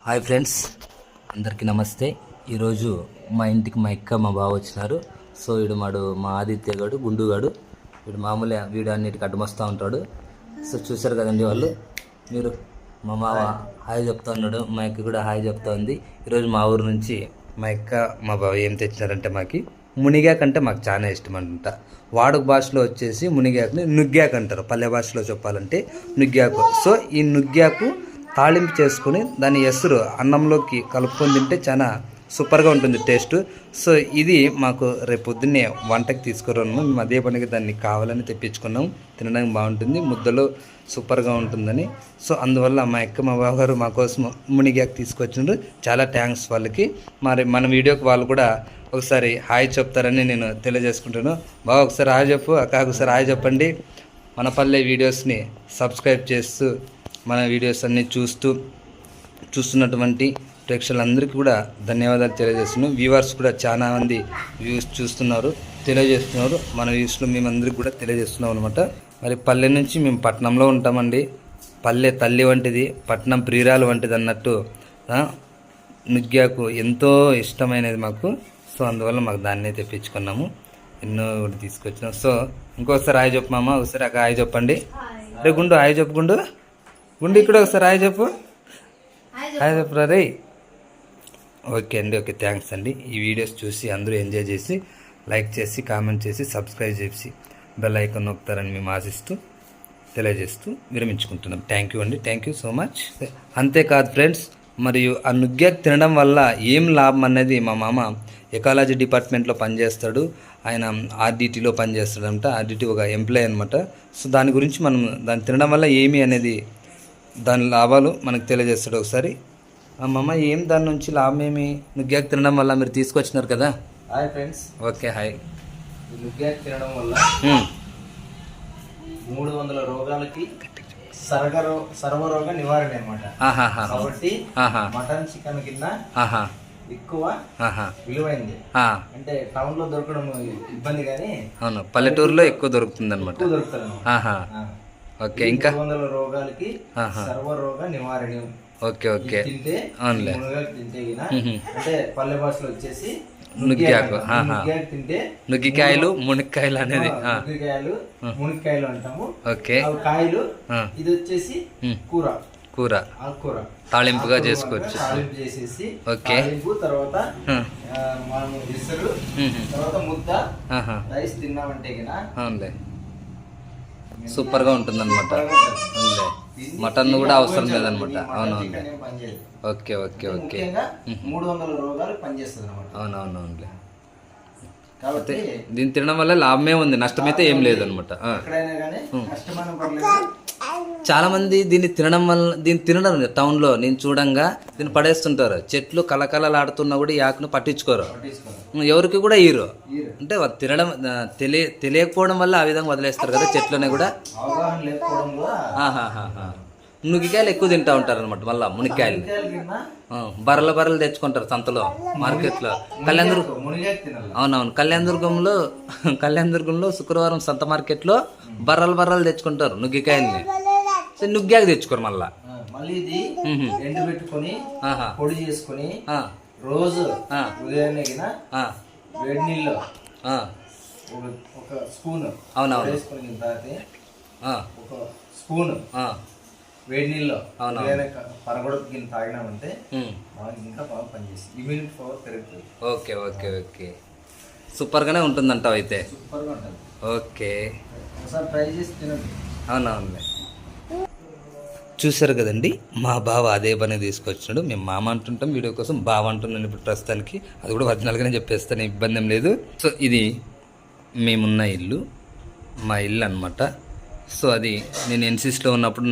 Hi friends, అందరికీ నమస్తే. ఈరోజు మా ఇంటికి మా అక్క మా బావ వచ్చినారు. సో వీడు మా ఆదిత్య గాడు గుండుగాడు. వీడు మామూలుగా వీడు అన్నిటికి అడ్డమొస్తూ ఉంటాడు. సో చూసారు కదండి వాళ్ళు. మీరు మా మావ హాయ్ చెప్తా ఉన్నాడు, మా అక్క కూడా హాయ్ చెప్తా ఉంది. ఈరోజు మా ఊరు నుంచి మా అక్క మా బావ ఏం తెచ్చినారంటే మాకు మునిగాకు అంటే మాకు చాలా ఇష్టం అంట. వాడుక భాషలో వచ్చేసి మునిగాకుని నుగ్గాకు అంటారు, పల్లె భాషలో చెప్పాలంటే నుగ్గాకు. సో ఈ నుగ్గాకు తాళింపు చేసుకుని దాని ఎసురు అన్నంలోకి కలుపుకొని తింటే చాలా సూపర్గా ఉంటుంది టేస్ట్. సో ఇది మాకు రేపు పొద్దున్నే వంటకి తీసుకురాను. మేము అదే పనికి దాన్ని కావాలని తెప్పించుకున్నాం. తినడానికి బాగుంటుంది, ముద్దలో సూపర్గా ఉంటుందని. సో అందువల్ల మా అక్క మా బావగారు మా కోసం మునిగాకు తీసుకొచ్చినారు. చాలా థ్యాంక్స్ వాళ్ళకి. మరి మన వీడియోకి వాళ్ళు కూడా ఒకసారి హాయ్ చెప్తారని నేను తెలియజేసుకుంటాను. బాగా ఒకసారి హాయ్ చెప్పు, అక్క ఒకసారి హాయ్ చెప్పండి. మన పల్లె వీడియోస్ని సబ్స్క్రైబ్ చేస్తూ మన వీడియోస్ అన్నీ చూస్తున్నటువంటి ప్రేక్షకులందరికీ కూడా ధన్యవాదాలు తెలియజేస్తున్నాం. వ్యూవర్స్ కూడా చాలా మంది వ్యూస్ చూస్తున్నారు, తెలియజేస్తున్నారు. మన వ్యూస్లో మేమందరికీ కూడా తెలియజేస్తున్నాం అనమాట. మరి పల్లె నుంచి మేము పట్టణంలో ఉంటామండి. పల్లె తల్లి వంటిది, పట్టణం ప్రియురాలు వంటిది అన్నట్టు నుగ్గాకు ఎంతో ఇష్టమైనది మాకు. సో అందువల్ల మాకు దాన్నే తెప్పించుకున్నాము. ఎన్నో కూడా తీసుకొచ్చినాం. సో ఇంకోసారి హాయ్ చెప్పు మామ, ఒకసారి అక్క హాయ్ చెప్పండి. రే గుండు హాయ్ చెప్పు, గుండు ఇక్కడ ఒకసారి హాయ్ చెప్పు, హాయ్ చెప్పురా రే. ఓకే అండి, ఓకే, థ్యాంక్స్ అండి. ఈ వీడియోస్ చూసి అందరూ ఎంజాయ్ చేసి లైక్ చేసి కామెంట్ చేసి సబ్స్క్రైబ్ చేసి బెల్ ఐకాన్ నొక్కుతారని మేము ఆశిస్తూ తెలియజేస్తూ విరమించుకుంటున్నాం. థ్యాంక్ యూ అండి, థ్యాంక్ యూ సో మచ్. అంతేకాదు ఫ్రెండ్స్, మరియు ఆ నుగ్గాకు తినడం వల్ల ఏం లాభం అనేది మా మామ ఎకాలజీ డిపార్ట్మెంట్లో పనిచేస్తాడు. ఆయన ఆర్డిటీలో పనిచేస్తాడంట. ఆర్డిటీ ఒక ఎంప్లాయ్ అనమాట. సో దాని గురించి మనం దాన్ని తినడం వల్ల ఏమి అనేది దాని లాభాలు మనకు తెలియజేస్తాడు. ఒకసారి మామ ఏం దాని నుంచి లాభం ఏమి నుగ్గాకు తినడం వల్ల మీరు తీసుకొచ్చినారు కదా. Hi friends. Okay hi. నుగ్గాకు తినడం వల్ల 300 రోగాలకి సర్వరోగ నివారణ అనమాట. కాబట్టి మటన్ చికెన్ కింద ఎక్కువ విలువైంది. అంటే టౌన్ లో దొరకడం ఇబ్బంది కానీ అవును, పల్లెటూరులో ఎక్కువ దొరుకుతుంది అనమాట. ఓకే, ఇంకా 300 రోగాలకి సర్వరోగ నివారణ. ఓకే ఓకే, తింటే తింటే అంటే పల్లె భాషలో వచ్చేసి నుగ్గాకు, తింటే నుగ్గికాయలు మునిక్కాయలు అనేది మునిక్కాయలు అంటాము. ఓకే, కాయలు ఇది వచ్చేసి కూర ఆకుకూర తాళింపుగా చేసుకోవచ్చు. తాళింపు చేసేసి ఓకే, తర్వాత మనం విసరు తర్వాత ముద్ద రైస్ తిన్నామంటే అవునులే సూపర్ గా ఉంటుంది అనమాట. మటన్ కూడా అవసరం లేదనమాట. అవునవును. ఓకే ఓకే ఓకే, 300 రోగాలు పనిచేస్తుంది అనమాట. అవునవునవునులే. కాబట్టి దీన్ని తినడం వల్ల లాభమే ఉంది, నష్టమైతే ఏం లేదు అనమాట. చాలా మంది దీన్ని తినడం టౌన్లో నేను చూడంగా దీన్ని పడేస్తుంటారు. చెట్లు కలకలలాడుతున్నా కూడా ఈ ఆకును పట్టించుకోరు, ఎవరికి కూడా ఇయ్యరు. అంటే తినడం తెలియకపోవడం వల్ల ఆ విధంగా వదిలేస్తారు కదా చెట్లని కూడా. మునిగికాయలు ఎక్కువ తింటా ఉంటారు అనమాట. మళ్ళీ మునిక్కాయలు బర్రెలు తెచ్చుకుంటారు సంతలో, మార్కెట్లో. అవునవును, కళ్యాణదుర్గంలో శుక్రవారం సంత మార్కెట్లో బర్రెలు తెచ్చుకుంటారు నుగ్గికాయల్ని. నుగ్గాకు తెచ్చుకోరు మళ్ళీ ఎండు పెట్టుకొని పొడి చేసుకొని రోజు ఉదయాన్నే వేడి నీళ్ళు ఒక స్పూన్ వేసుకొని తాగితే ఒక స్పూన్ వేడి నీళ్ళు పరగొడకి తాగినామంటే ఇంకా బాగా పనిచేస్తుంది, ఇమ్యూనిటీ పవర్ పెరుగుతుంది. ఓకే ఓకే ఓకే, సూపర్గానే ఉంటుందంటావు అయితే. సూపర్గా ఉంటుంది. ఓకే, ఒకసారి ట్రై చేసి తినండి. అవునవునులే. చూసారు కదండి, మా బావ అదే పని తీసుకొచ్చినాడు. మేము మామ అంటుంటాం, వీడియో కోసం బావ అంటున్నాను ఇప్పుడు ప్రస్తుతానికి. అది కూడా ఒరిజినల్గానే చెప్పేస్తాను, ఇబ్బంది ఏం లేదు. సో ఇది మేమున్న ఇల్లు, మా ఇల్లు అనమాట. సో అది నేను ఎన్సిసిలో ఉన్నప్పుడు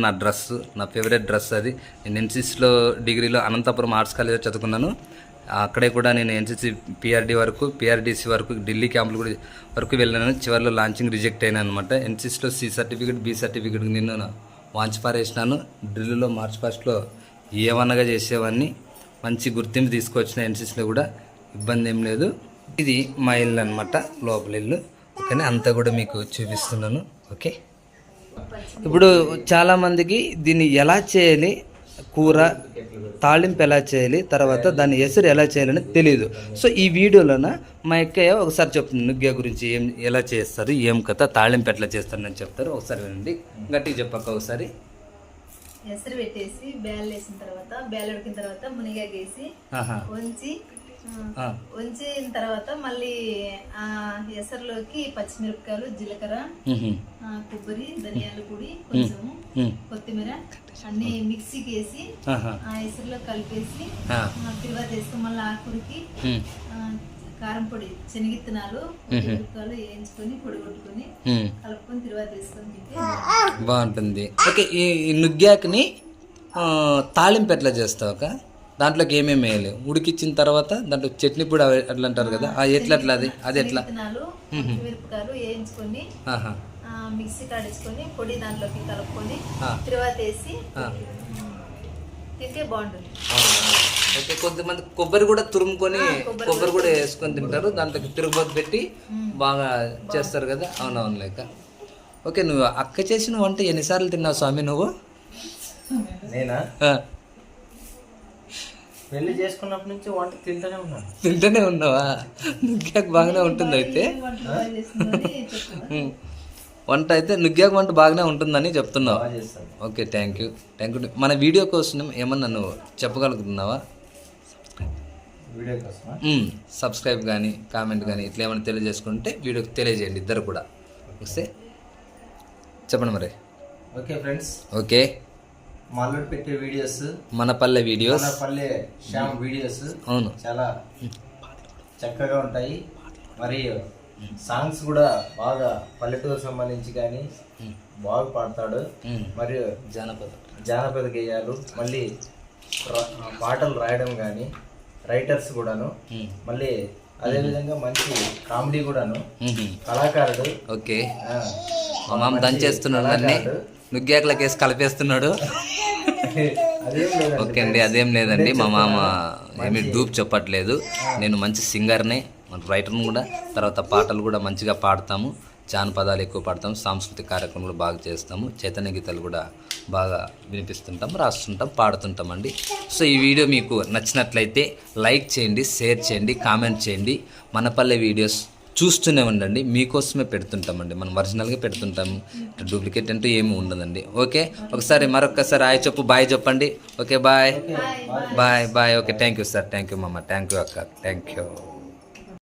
నా ఫేవరెట్ డ్రెస్ అది. నేను ఎన్సిసిలో డిగ్రీలో అనంతపురం ఆర్ట్స్ కాలేజ్లో చదువుకున్నాను. అక్కడే కూడా నేను ఎన్సిసి పిఆర్డిసి వరకు ఢిల్లీ క్యాంపులు కూడా వరకు వెళ్ళాను. చివరిలో లాంచింగ్ రిజెక్ట్ అయినా అనమాట. ఎన్సిసిలో C సర్టిఫికేట్ B సర్టిఫికేట్ నేను వాంచ్ పారేసినాను. డ్రిల్లో మార్చ్ ఫస్ట్లో ఏమన్నగా చేసేవాడిని. మంచి గుర్తింపు తీసుకొచ్చిన ఎన్సిసిలో కూడా, ఇబ్బంది ఏం లేదు. ఇది మా ఇల్లు అనమాట, లోపల ఇల్లు. ఓకేనా, అంతా కూడా మీకు చూపిస్తున్నాను. ఓకే, ఇప్పుడు చాలామందికి దీన్ని ఎలా చేయాలి కూర తాళింపు ఎలా చేయాలి, తర్వాత దాని ఎసురు ఎలా చేయాలని తెలియదు. సో ఈ వీడియోలోన మా అక్కయ్య ఒకసారి చెప్తుంది నుగ్గా గురించి, ఎలా చేస్తారు, ఏం కథ, తాళింపు ఎట్లా చేస్తారని చెప్తారు. ఒకసారి వినండి, గట్టిగా చెప్పక్క ఒకసారి. ఎసరు పెట్టేసి బేలు వేసిన తర్వాత, బేలు ఉడికిన తర్వాత మునిగాకు వేసి ఉంచిన తర్వాత మళ్ళీ ఆ ఎసరులోకి పచ్చిమిరపకాయలు, జీలకర్ర, కొబ్బరి, ధనియాల పొడి, కొంచెము కొత్తిమీర అన్ని మిక్సీకి వేసి ఆ ఎసరులో కలిపేసి తిరువాత వేసుకొని మళ్ళీ ఆకుడికి కారం పొడి, శనగిత్తనాలు, మిరపకాయలు వేయించుకొని పొడి కొట్టుకొని కలుపుకొని తిరువాత వేసుకొని తింటే బాగుంటుంది. ఓకే, ఈ నుగ్గాకుని తాళింపు ఎట్లా చేస్తావు అక్క? దాంట్లోకి ఏమేమి వేయాలి? ఉడికిచ్చిన తర్వాత దాంట్లో చట్నీ పొడి అట్లా అంటారు కదా, ఎట్లా అట్లా అది ఎట్లా? మిరపకాయలు వేయించుకొని మిక్సీ కాడించుకొని పొడి దాంట్లోకి కలుపుకొని తిరువాత వేసి తింటే బాగుంటుంది. ఓకే, కొంతమంది కొబ్బరి కూడా తురుముకొని కొబ్బరి కూడా వేసుకొని తింటారు, దాంట్లోకి తిరుగుబోతు పెట్టి బాగా చేస్తారు కదా. అవునవును లేక. ఓకే, నువ్వు అక్క చేసిన వంట ఎన్నిసార్లు తిన్నావు స్వామి నువ్వు? నేనా పెళ్లి చేసుకున్నప్పటి నుంచి వంట తింటూనే ఉన్నావా? నుగ్గాకు బాగానే ఉంటుంది అయితే. వంట అయితే నుగ్గాకు వంట బాగానే ఉంటుందని చెప్తున్నావు. Okay, thank you. మన వీడియో కోసం ఏమన్నా నువ్వు చెప్పగలుగుతున్నావా? వీడియో కోసం సబ్స్క్రైబ్ కానీ కామెంట్ కానీ ఇట్లా ఏమైనా తెలియజేసుకుంటే వీడియోకి తెలియజేయండి ఇద్దరు కూడా. వస్తే చెప్పండి మరి. ఓకే ఫ్రెండ్స్, ఓకే, మాలో పెట్టే వీడియోస్, మన పల్లె వీడియోస్, మన పల్లె శ్యామ్ వీడియోస్ అవును చాలా చక్కగా ఉంటాయి. మరియు సాంగ్స్ కూడా బాగా పల్లెటూరు సంబంధించి కానీ బాగా పాడతాడు. మరియు జానపద గేయాలు, మళ్ళీ పాటలు రాయడం కానీ రైటర్స్ కూడాను, మళ్ళీ అదే విధంగా మంచి కామెడీ కూడాను, కళాకారుడు. ఓకే, మా మామ దంచేస్తున్నాడు, అన్ని నుగ్గాకులకి వేసి కలిపేస్తున్నాడు. ఓకే అండి, అదేం లేదండి, మా మామ ఏమి డూప్ చెప్పట్లేదు. నేను మంచి సింగర్ని, రైటర్ని కూడా, తర్వాత పాటలు కూడా మంచిగా పాడతాము, జానపదాలు ఎక్కువ పాడతాము, సాంస్కృతిక కార్యక్రమాలు బాగా చేస్తాము, చైతన్య గీతాలు కూడా బాగా వినిపిస్తుంటాం, రాస్తుంటాం, పాడుతుంటామండి. సో ఈ వీడియో మీకు నచ్చినట్లయితే లైక్ చేయండి, షేర్ చేయండి, కామెంట్ చేయండి. మనపల్లె వీడియోస్ చూస్తూనే ఉండండి, మీకోసమే పెడుతుంటామండి, మనం ఒరిజినల్గా పెడుతుంటాము, డూప్లికేట్ అంటూ ఏమి ఉండదండి. ఓకే, ఒకసారి మరొకసారి హాయ్ చెప్పు, బాయ్ చెప్పండి. Okay, bye bye bye. Okay, thank you sir, thank you మామ, థ్యాంక్ యూ అక్క, థ్యాంక్ యూ.